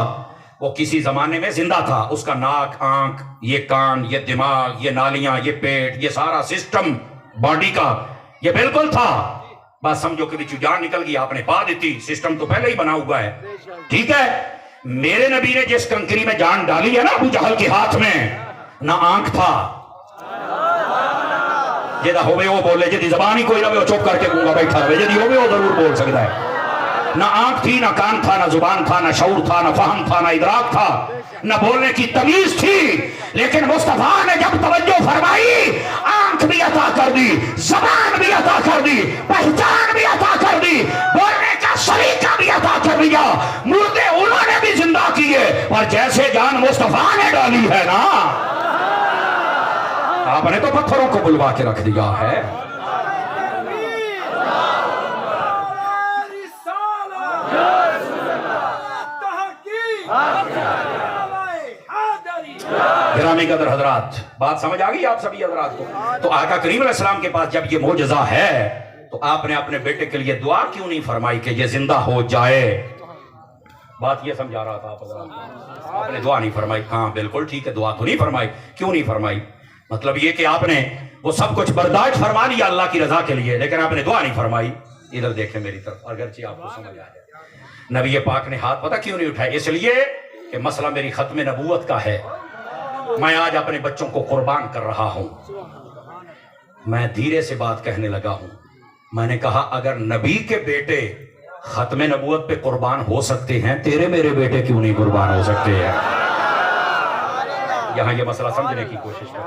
وہ کسی زمانے میں زندہ تھا. اس کا ناک، آنکھ، یہ کان، یہ دماغ، یہ نالیاں، یہ پیٹ، یہ سارا سسٹم باڈی کا یہ بالکل تھا. بس سمجھو کہ بچو جان نکل گئی، آپ نے پا دیتی. سسٹم تو پہلے ہی بنا ہوا ہے. ٹھیک ہے، میرے نبی نے جس کنکری میں جان ڈالی ہے نا ابو جہل کے ہاتھ میں، نہ آنکھ تھا جیدہ ہوئے وہ بولے، جیدی زبان ہی کوئی نہ وہ چوک کر کے گونگا بیٹھا رہے، جیدی ہوئے وہ ضرور بول سکتا ہے. نہ آنکھ تھی، نہ کان تھا، نہ زبان تھا، نہ شعور تھا، نہ فہم تھا، نہ ادراک تھا، نہ بولنے کی تمیز تھی. لیکن مصطفیٰ نے جب توجہ فرمائی، آنکھ بھی عطا کر دی، زبان بھی عطا کر دی، پہچان بھی عطا کر دی، بولنے کا سلیقہ بھی عطا کر دیا. مردے انہوں نے بھی زندہ کیے. اور جیسے جان مصطفیٰ نے ڈالی ہے نا، آپ نے تو پتھروں کو بلوا کے رکھ دیا ہے. گرامی قدر حضرات، بات سمجھ آ گئی آپ سبھی حضرات کو؟ تو آقا کریم علیہ السلام کے پاس جب یہ معجزہ ہے تو آپ نے اپنے بیٹے کے لیے دعا کیوں نہیں فرمائی کہ یہ زندہ ہو جائے؟ بات یہ سمجھا رہا تھا آپ حضرات. آپ نے دعا نہیں فرمائی. ہاں بالکل ٹھیک ہے، دعا تو نہیں فرمائی. کیوں نہیں فرمائی؟ مطلب یہ کہ آپ نے وہ سب کچھ برداشت فرما لیا اللہ کی رضا کے لیے، لیکن آپ نے دعا نہیں فرمائی. ادھر دیکھیں میری طرف، اگرچہ آپ کو سمجھ آ جائے. نبی پاک نے ہاتھ پتہ کیوں نہیں اٹھائے؟ اس لیے کہ مسئلہ میری ختم نبوت کا ہے. میں آج اپنے بچوں کو قربان کر رہا ہوں. میں دھیرے سے بات کہنے لگا ہوں. میں نے کہا اگر نبی کے بیٹے ختم نبوت پہ قربان ہو سکتے ہیں، تیرے میرے بیٹے کیوں نہیں قربان ہو سکتے ہیں؟ یہاں یہ مسئلہ سمجھنے کی کوشش کریں.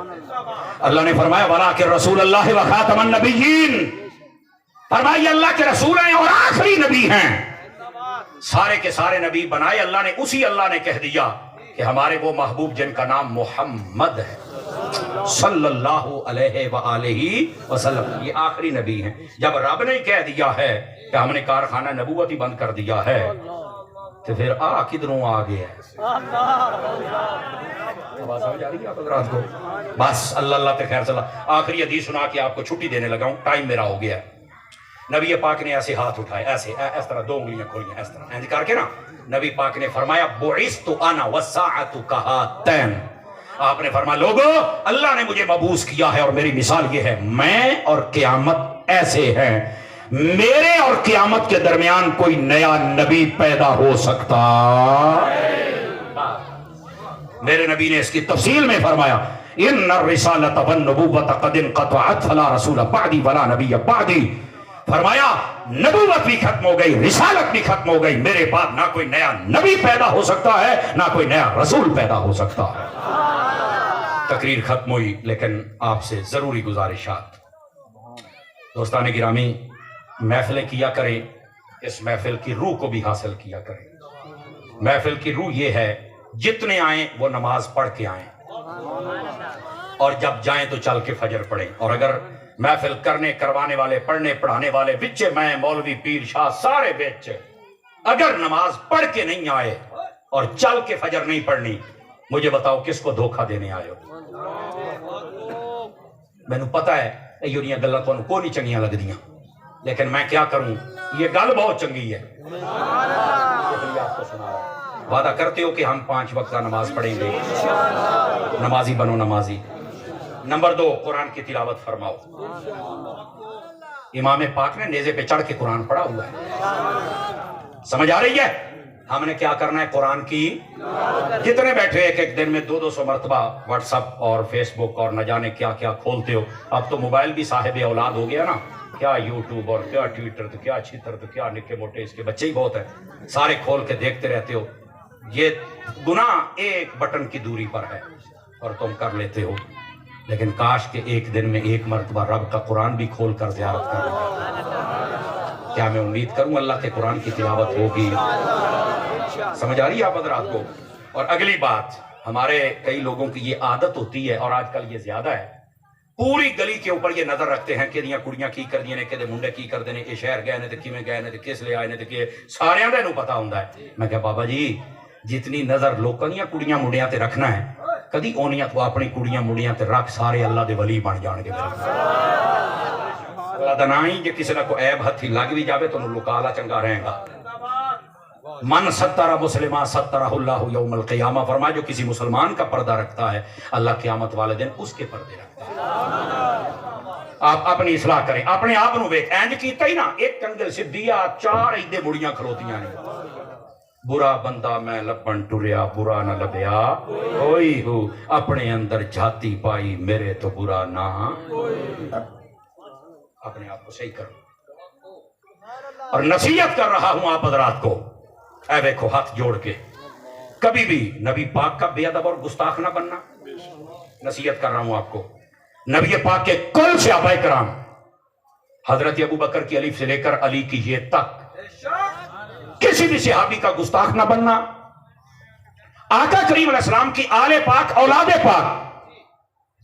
اللہ نے فرمایا وَلَٰكِن رَسُولَ اللَّهِ وَخَاتَمَ النَّبِيِّينَ، فرمایا یہ اللہ کے رسول ہیں اور آخری نبی ہیں. سارے کے سارے نبی بنائے اللہ نے، اسی اللہ نے کہہ دیا کہ کہ ہمارے وہ محبوب جن کا نام محمد ہے صلی اللہ علیہ وآلہ وسلم، یہ آخری نبی ہیں۔ جب رب نے کہہ دیا ہے کہ ہم نے کارخانہ نبوت ہی بند کر دیا ہے تو پھر کدھروں آ گیا ہے؟ آواز سمجھ آ رہی ہے آپ حضرات کو؟ بس اللہ تے خیر صلی اللہ۔ آخری حدیث سنا کے آپ کو چھٹی دینے لگا ہوں، ٹائم میرا ہو گیا ہے۔ نبی پاک نے ایسے ہاتھ اٹھائے، ایسے اس طرح دو انگلیاں کھولیاں اس طرح اینج کر کے نا، نبی پاک نے فرمایا بعثت انا والساعۃ کہاتین، آپ نے فرمایا لوگو اللہ نے مجھے مبعوث کیا ہے اور میری مثال یہ ہے، میں اور قیامت ایسے ہیں، میرے اور قیامت کے درمیان کوئی نیا نبی پیدا ہو سکتا۔ میرے نبی نے اس کی تفصیل میں فرمایا ان الرسالۃ والنبوۃ قد انقطعت فلا رسول بعدی ولا نبی بعدی، فرمایا نبوت بھی ختم ہو گئی، رسالت بھی ختم ہو گئی، میرے بعد نہ کوئی نیا نبی پیدا ہو سکتا ہے نہ کوئی نیا رسول پیدا ہو سکتا ہے۔ تقریر ختم ہوئی لیکن آپ سے ضروری گزارشات۔ دوستان گرامی، محفلیں کیا کریں، اس محفل کی روح کو بھی حاصل کیا کریں۔ محفل کی روح یہ ہے جتنے آئیں وہ نماز پڑھ کے آئیں، اور جب جائیں تو چل کے فجر پڑھیں، اور اگر محفل کرنے کروانے والے پڑھنے پڑھانے والے بچے میں مولوی پیر شاہ سارے بچے اگر نماز پڑھ کے نہیں آئے اور چل کے فجر نہیں پڑھنی، مجھے بتاؤ کس کو دھوکہ دینے آئے ہو؟ میں نے پتا ہے یہ گلاں تانوں کوئی نہیں چنگیاں لگ دیاں، لیکن میں کیا کروں، یہ گل بہت چنگی ہے، آپ کو سنا رہا ہوں۔ وعدہ کرتے ہو کہ ہم 5 وقت کا نماز پڑھیں گے، نمازی بنو نمازی۔ نمبر 2، قرآن کی تلاوت فرماؤ۔ امام پاک نے نیزے پہ چڑھ کے قرآن پڑھا ہوا ہے، سمجھ آ رہی ہے؟ ہم نے کیا کرنا ہے، قرآن کی جتنے بیٹھے ایک دن میں 200 مرتبہ واٹس اپ اور فیس بک اور نہ جانے کیا کیا کھولتے ہو۔ اب تو موبائل بھی صاحب اولاد ہو گیا نا، کیا یوٹیوب اور کیا ٹویٹر تو کیا چھتر تو کیا نکے موٹے اس کے بچے ہی بہت ہیں، سارے کھول کے دیکھتے رہتے ہو۔ یہ گناہ ایک بٹن کی دوری پر ہے اور تم کر لیتے ہو، لیکن کاش کہ ایک دن میں 1 مرتبہ رب کا قرآن بھی کھول کر زیارت کر لیں۔ کیا میں امید کروں اللہ کے قرآن کی تلاوت ہوگی؟ سمجھ آ رہی ہے آپ حضرات کو؟ اور اگلی بات، ہمارے کئی لوگوں کی یہ عادت ہوتی ہے اور آج کل یہ زیادہ ہے، پوری گلی کے اوپر یہ نظر رکھتے ہیں کہ کڑیاں کی کر دیے نے، کہ منڈے کی کر دینے، کہ شہر گئے نے تو کیویں گئے نے، کس لے آئے نے، کہ سارے دے نوں پتا ہوندا ہے۔ میں کہا بابا جی جتنی نظر لوکاں دیاں کڑیاں منڈیاں تے رکھنا ہے، کدی اونیاں تو اپنی کڑیاں منڈیاں تے رکھ، سارے اللہ دے ولی بن جان گے۔ اللہ دا نام ہی جے کسی دا کوئی عیب ہتھی لگ بھی جاوے تو انہوں لکالا چنگا رہے گا۔ من ستر مسلمان سترہ اللہ یوم القیامہ، فرمایا جو کسی مسلمان کا پردہ رکھتا ہے اللہ قیامت والے دن اس کے پردے رکھتا ہے۔ آپ اپنی اصلاح کریں، اپنے آپ نو ویکھ، اینج کیتا ہی نا، ایک کنگل سدھیا 4 ایدے مڑیاں کھلوتیاں نے، برا بندہ میں لبن ٹریا برا نہ لبیا کوئی ہو، اپنے اندر جھاتی پائی میرے تو برا نہ۔ اپنے آپ کو صحیح کرو، اور نصیحت کر رہا ہوں آپ حضرات کو، اے دیکھو ہاتھ جوڑ کے کبھی بھی نبی پاک کا بے ادب اور گستاخ نہ بننا۔ نصیحت کر رہا ہوں آپ کو، نبی پاک کے کل صحابہ کرام، حضرت ابو بکر کی الف سے لے کر علی کی یہ تک، کسی بھی صحابی کا گستاخ نہ بننا۔ آقا کریم علیہ السلام کی آل پاک، اولاد پاک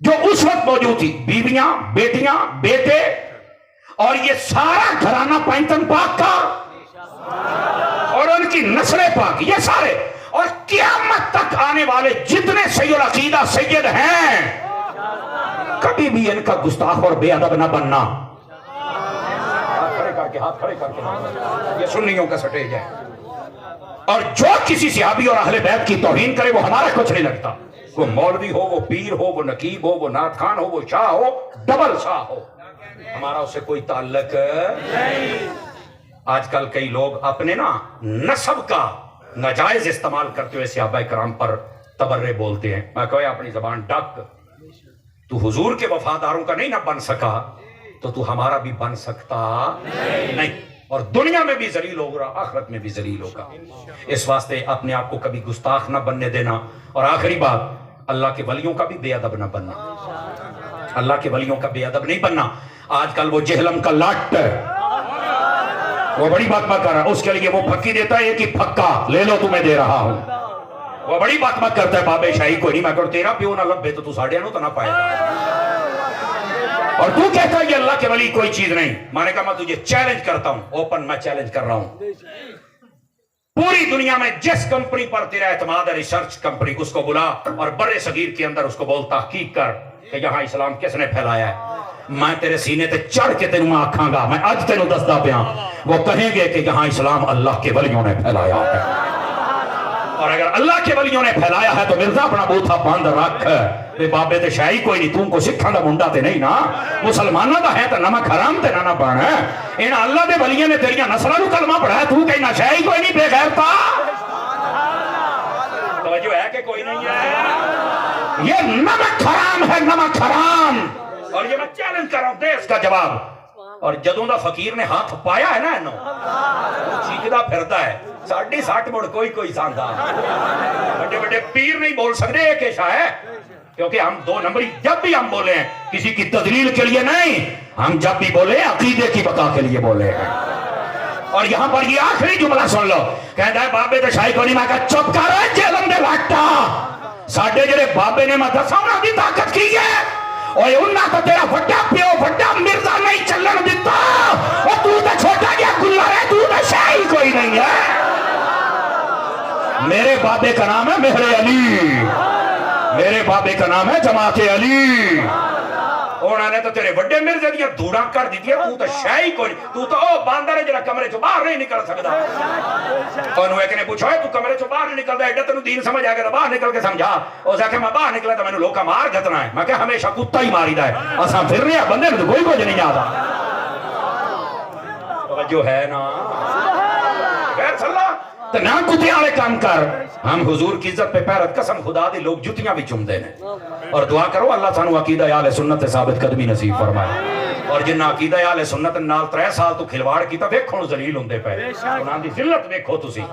جو اس وقت موجود تھی، بیویاں، بیٹیاں، بیٹے، اور یہ سارا گھرانہ پینتن پاک کا اور ان کی نسل پاک، یہ سارے اور قیامت تک آنے والے جتنے سید العقیدہ سید ہیں، کبھی بھی ان کا گستاخ اور بے ادب نہ بننا۔ ہاتھ کھڑے کر کے، یہ سنیوں کا سٹیج ہے، اور جو کسی صحابی اور اہل بیت کی توہین کرے وہ ہمارا کچھ نہیں لگتا، وہ مولوی ہو، وہ پیر ہو، وہ نقیب ہو، وہ نعت خان ہو، وہ شاہ ہو، ڈبل شاہ ہو، ہمارا اسے کوئی تعلق نہیں۔ آج کل کئی لوگ اپنے نا نسب کا ناجائز استعمال کرتے ہوئے صحابہ کرام پر تبرے بولتے ہیں۔ میں کہا اپنی زبان ڈک، تو حضور کے وفاداروں کا نہیں نہ بن سکا تو تو ہمارا بھی بن سکتا نہیں، اور دنیا میں بھی ذلیل ہوگا، آخرت میں بھی ذلیل ہوگا۔ اس واسطے اپنے آپ کو کبھی گستاخ نہ بننے دینا۔ اور آخری بات، اللہ کے ولیوں کا بھی بے ادب نہ بننا، اللہ کے ولیوں کا بے ادب نہیں بننا۔ آج کل وہ جہلم کا لاٹ، وہ بڑی بات کر رہا ہے، اس کے لیے وہ پھکی دیتا ہے، ایک ہی پھکا لے لو تمہیں دے رہا ہوں، وہ بڑی بات مت کرتا ہے بابے شاہی کوئی نہیں، میں کہتا تیرا پیو نہ لبے تو ساڑھے نو تو نہ پائے گا، اور تو کہتا ہے یہ اللہ کے ولی کوئی چیز نہیں۔ میں نے کہا میں تجھے چیلنج کرتا ہوں، اوپن میں چیلنج کر رہا ہوں، پوری دنیا میں جس کمپنی پر تیرا اعتماد ہے، ریسرچ کمپنی، اس کو بلا اور بر صغیر کے اندر اس کو بول تحقیق کر کہ یہاں اسلام کس نے پھیلایا ہے۔ میں تیرے سینے تے چڑھ کے تینوں میں آکھاں گا، میں آج تینوں دستا پیاں، وہ کہیں گے کہ یہاں اسلام اللہ کے ولیوں نے پھیلایا ہے، اور اگر اللہ کے ولیوں نے پھیلایا ہے تو مرزا اپنا بوتھا بند رکھ، بے بابے تے شاہی کوئی نہیں، تم کو سکھاں دا منڈا تے نہیں نا، مسلمانہ دا ہے تو نمک حرام تے نہ پڑھنا ہے، ان اللہ دے ولیوں نے تیریاں نسلہ نو کلمہ پڑھا ہے، تو کہنا شاہی کوئی نہیں، بے غیر تا توجہ ہے کہ کوئی نہیں ہے، یہ نمک حرام ہے، نمک حرام، اور یہ میں چیلنج کر رہا ہوں، دے اس کا جواب۔ اور جدوں دا فقیر نے ہاتھ پایا ہے نا انہوں چیکدہ پھرتا ہے، 60 مڑ کوئی ساندہ، بڑے بڑے پیر نہیں بول سکتے ایک ایشا ہے، کیونکہ ہم دو نمبری جب بھی ہم بولے ہیں کسی کی تدلیل کے لیے نہیں، ہم جب بھی بولے عقیدے کی بقا کے لیے بولے ہیں۔ اور یہاں پر یہ آخری جملہ سن لو، کہتا ہے بابے تے شاہی کو نہیں، میں کہا چپ کر رہے جیلن دے لاٹا، ساڑھے جڑے بابے نے مدرسہ انہاں دی طاقت کی ہے، اور انہاں تو تیرا وڈا پیو وڈا مرزا نہیں چلن دیتا، اور تو تے چھوٹا گیا گلہ ہے، تو تے شاہی کوئی نہیں ہے۔ میرے بابے کا نام ہے مہر علی، میرے بابے کا نام ہے جماعت علی، انہوں نے تو تیرے وڈے مرزے دیا دھوڑا کر دی دیا، تو شاہی کوئی نہیں، تو تو او باندر ہے جنہا کمرے چو باہر نہیں نکل سکتا۔ انہوں ایک نے پوچھا ہے تو کمرے چو باہر نہیں نکلتا ہے، ایڈا تنو دین سمجھ آگے تو باہر نکل کے سمجھا، اور سے کہ میں باہر نکلا تو میں نے لوکا مار گھتنا ہے، میں کہ ہمیشہ کتا ہی ماری دا ہے، اساں پھر رہے ہیں بندے نے تو کوئی کچھ نہیں آتا، توجہ ہے نا، خیر صلی اللہ تو نہ کتے آلے کام کر، ہم حضور کی عزت پہ پیرت قسم خدا دی لوگ جتیاں بھی چم دینے، اور دعا کرو اللہ سانو عقیدہ اہل سنت ثابت قدمی نصیب فرمائے، اور جنہ عقیدہ اہل سنت نال 3 سال تو کھلواڑ کیتا ویکھو ذلیل ہوندے پے، انہاں دی ذلت ویکھو تسی،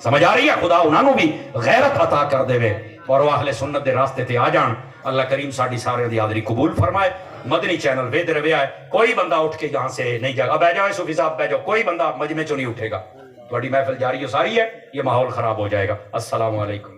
سمجھ آ رہی ہے، خدا انہاں نو بھی غیرت عطا کر دے وے، اور وہ اہل سنت دے راستے تے آ جان، اللہ کریم ساڑی سارے دی حاضری قبول فرمائے۔ مدنی چینل وید رویا ہے، کوئی بندہ اٹھ کے یہاں سے نہیں جائے گا، اب بہ جاؤ صوفی صاحب بہ جاؤ، کوئی بندہ مجمع چوں نہیں اٹھے گا، تھوڑی محفل جاری و ساری ہے، یہ ماحول خراب ہو جائے گا۔ السلام علیکم۔